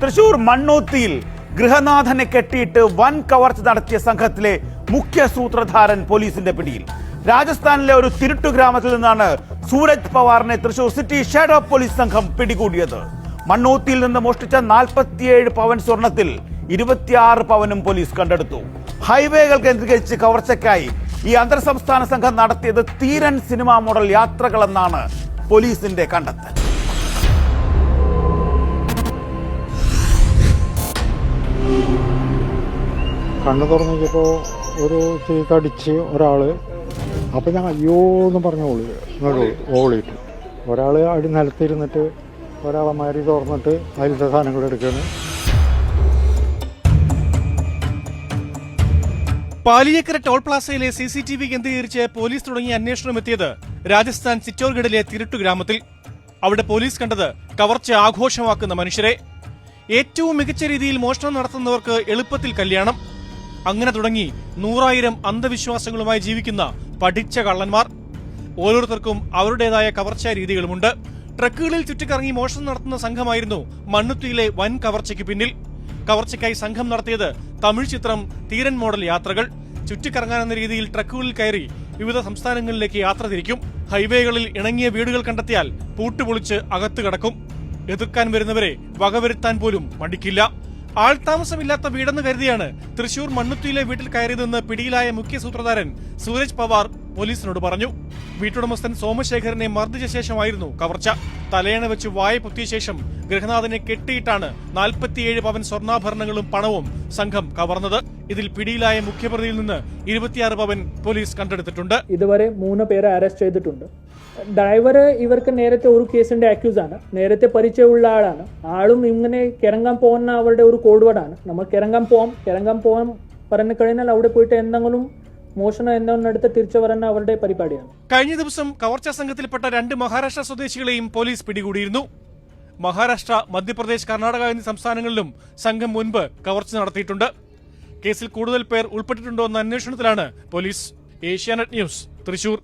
തൃശൂർ മണ്ണൂത്തിയിൽ ഗൃഹനാഥനെ കെട്ടിയിട്ട് വൻ കവർച്ച നടത്തിയ സംഘത്തിലെ മുഖ്യ സൂത്രധാരൻ പോലീസിന്റെ പിടിയിൽ. രാജസ്ഥാനിലെ ഒരു തിരുട്ടു ഗ്രാമത്തിൽ നിന്നാണ് സൂരജ് പവാറിനെ തൃശൂർ സിറ്റി ഷാഡോ പോലീസ് സംഘം പിടികൂടിയത്. മണ്ണൂത്തിയിൽ നിന്ന് മോഷ്ടിച്ച 47 പവൻ സ്വർണത്തിൽ 26 പവനും പോലീസ് കണ്ടെടുത്തു. ഹൈവേകൾ കേന്ദ്രീകരിച്ച് കവർച്ചയ്ക്കായി ഈ അന്തർ സംസ്ഥാന സംഘം നടത്തിയത് തീരൻ സിനിമാ മോഡൽ യാത്രകളെന്നാണ് പോലീസിന്റെ കണ്ടെത്തൽ. കണ്ണു തുറന്നിപ്പോൾ ഒരു കടിച്ച് ഒരാള്, അപ്പം ഞാൻ അയ്യോ എന്ന് പറഞ്ഞ ഓളിയിട്ടു. ഒരാൾ അടി നിലത്തിരുന്നിട്ട് ഒരാളെ മാരി തുറന്നിട്ട് അതിലത്തെ സാധനങ്ങൾ എടുക്കുകയാണ്. പാലിയേക്കര ടോൾ പ്ലാസയിലെ CCTV കേന്ദ്രീകരിച്ച് പോലീസ് തുടങ്ങിയ അന്വേഷണം എത്തിയത് രാജസ്ഥാൻ ചിറ്റോർഗഡിലെ തിരുട്ടു ഗ്രാമത്തിൽ. അവിടെ പോലീസ് കണ്ടത് കവർച്ച ആഘോഷമാക്കുന്ന മനുഷ്യരെ. ഏറ്റവും മികച്ച രീതിയിൽ മോഷണം നടത്തുന്നവർക്ക് എളുപ്പത്തിൽ കല്യാണം. അങ്ങനെ തുടങ്ങി 100,000 അന്ധവിശ്വാസങ്ങളുമായി ജീവിക്കുന്ന പഠിച്ച കള്ളന്മാർ. ഓരോരുത്തർക്കും അവരുടേതായ കവർച്ചാ രീതികളുമുണ്ട്. ട്രക്കുകളിൽ ചുറ്റിക്കറങ്ങി മോഷണം നടത്തുന്ന സംഘമായിരുന്നു മണ്ണുത്തിയിലെ വൻ കവർച്ചയ്ക്ക് പിന്നിൽ. കവർച്ചയ്ക്കായി സംഘം നടത്തിയത് തമിഴ് ചിത്രം തീരൻ മോഡൽ യാത്രകൾ. ചുറ്റിക്കറങ്ങാനെന്ന രീതിയിൽ ട്രക്കുകളിൽ കയറി വിവിധ സംസ്ഥാനങ്ങളിലേക്ക് യാത്ര തിരിക്കും. ഹൈവേകളിൽ ഇണങ്ങിയ വീടുകൾ കണ്ടെത്തിയാൽ പൂട്ടുപൊളിച്ച് അകത്ത് കടക്കും. എതിർക്കാൻ വരുന്നവരെ വകവരുത്താൻ പോലും മടിക്കില്ല. ആൾതാമസമില്ലാത്ത വീടെന്ന് കരുതിയാണ് തൃശൂർ മണ്ണുത്തിയിലെ വീട്ടിൽ കയറിയതെന്ന് പിടിയിലായ മുഖ്യ സൂത്രധാരൻ സൂരജ് പവാർ പോലീസിനോട് പറഞ്ഞു. വീട്ടുടമസ്ഥൻ സോമശേഖരനെ മർദ്ദിച്ച ശേഷമായിരുന്നു കവർച്ച. തലയണ വെച്ച് വായ പൊത്തിയ ശേഷം ഗൃഹനാഥനെ കെട്ടിയിട്ടാണ് 47 പവൻ സ്വർണ്ണാഭരണങ്ങളും പണവും സംഘം കവർന്നത്. ഇതിൽ പിടിയിലായ മുഖ്യപ്രതിയിൽ നിന്ന് 26 പവൻ പോലീസ് കണ്ടെടുത്തിട്ടുണ്ട്. ഇതുവരെ 3 പേരെ അറസ്റ്റ് ചെയ്തിട്ടുണ്ട്. ഡ്രൈവർ ഇവർക്ക് നേരത്തെ ഒരു കേസിന്റെ അക്യൂസ് ആണ്, നേരത്തെ പരിചയമുള്ള ആളാണ്. ആളും ഇങ്ങനെ കിറങ്ങാൻ പോകുന്ന അവരുടെ ഒരു കോഡ് വേർഡാണ്. നമ്മൾ കിറങ്ങാൻ പോവാൻ പറഞ്ഞു കഴിഞ്ഞാൽ അവിടെ പോയിട്ട് എന്തെങ്കിലും മോഷണം എന്തെങ്കിലും എടുത്ത് തിരിച്ചു വരുന്ന അവരുടെ പരിപാടിയാണ്. കഴിഞ്ഞ ദിവസം കവർച്ചാ സംഘത്തിൽപ്പെട്ട 2 മഹാരാഷ്ട്ര സ്വദേശികളെയും പോലീസ് പിടികൂടിയിരുന്നു. മഹാരാഷ്ട്ര, മധ്യപ്രദേശ്, കർണാടക എന്നീ സംസ്ഥാനങ്ങളിലും സംഘം മുൻപ് കവർച്ച നടത്തിയിട്ടുണ്ട്. കേസിൽ കൂടുതൽ പേർ ഉൾപ്പെട്ടിട്ടുണ്ടോ എന്ന അന്വേഷണത്തിലാണ് പോലീസ്. ഏഷ്യാനെറ്റ് ന്യൂസ്, തൃശൂർ.